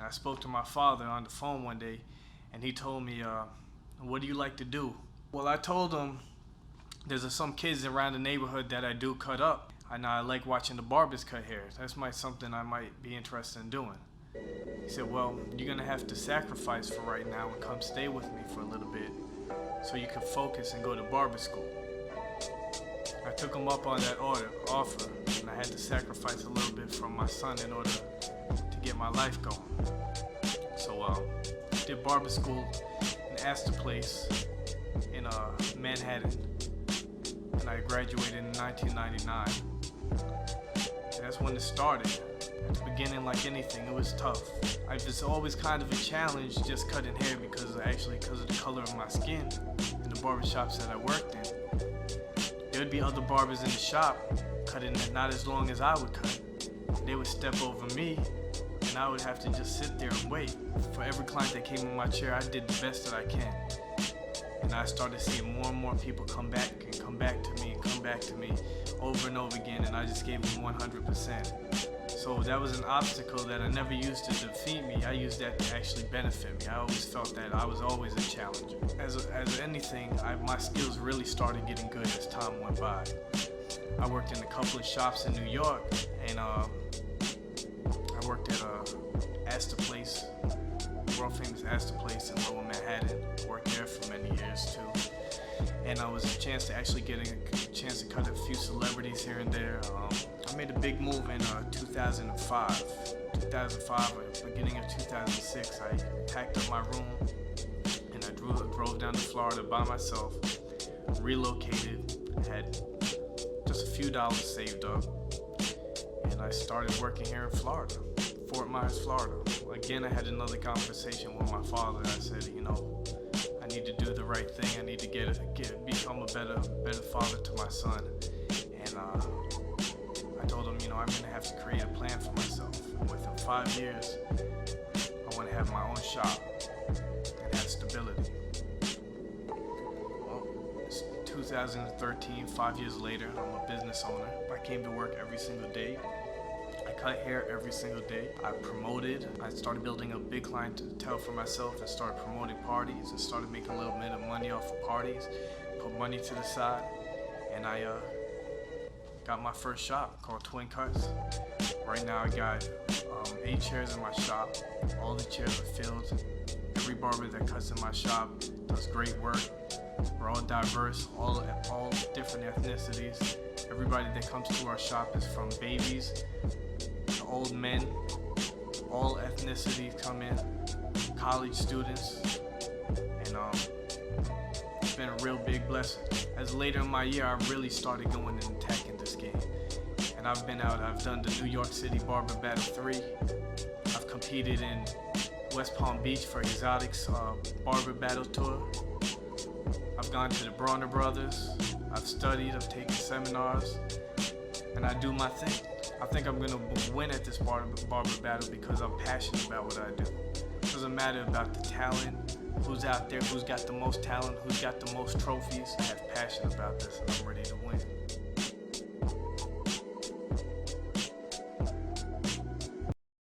I spoke to my father on the phone one day, and he told me, what do you like to do? Well, I told him there's some kids around the neighborhood that I do cut up. I like watching the barbers cut hair. That's something I might be interested in doing. He said, well, you're gonna have to sacrifice for right now and come stay with me for a little bit so you can focus and go to barber school. I took him up on that offer, and I had to sacrifice a little bit from my son in order to get my life going. So I did barber school in Astor Place in Manhattan, and I graduated in 1999. And that's when it started. At the beginning, like anything, it was tough. It was always kind of a challenge just cutting hair because of the color of my skin in the barbershops that I worked in. There would be other barbers in the shop cutting it not as long as I would cut. They would step over me, and I would have to just sit there and wait. For every client that came in my chair, I did the best that I can. And I started seeing more and more people come back and come back to me and come back to me over and over again, and I just gave them 100%. So that was an obstacle that I never used to defeat me. I used that to actually benefit me. I always felt that I was always a challenger. As anything, my skills really started getting good as time went by. I worked in a couple of shops in New York, and I worked at Astor Place, world famous Astor Place in Lower Manhattan. Worked there for many years too. And I was a chance to actually get a chance to cut a few celebrities here and there. I made a big move in 2005. 2005, or beginning of 2006, I packed up my room and I drove down to Florida by myself, relocated, had just a few dollars saved up, and I started working here in Florida, Fort Myers, Florida. Again, I had another conversation with my father. I said, I need to do the right thing. I need to become a better father to my son. And I told him, I'm gonna have to create a plan for myself. And within 5 years, I want to have my own shop and have stability. Well, it's 2013, 5 years later, I'm a business owner. I came to work every single day. I cut hair every single day. I promoted. I started building a big clientele for myself and started promoting parties and started making a little bit of money off of parties, put money to the side, and I got my first shop called TwinCutz. Right now I got 8 chairs in my shop. All the chairs are filled. Every barber that cuts in my shop does great work. We're all diverse, all different ethnicities. Everybody that comes to our shop is from babies to old men. All ethnicities come in, college students, and it's been a real big blessing. As later in my year, I really started going and attacking this game. And I've been out, I've done the New York City Barber Battle 3. I've competed in West Palm Beach for Exotics Barber Battle Tour. I've gone to the Bronner Brothers. I've studied, I've taken seminars, and I do my thing. I think I'm gonna win at this barber battle because I'm passionate about what I do. It doesn't matter about the talent, who's out there, who's got the most talent, who's got the most trophies. I have passion about this, and I'm ready to win.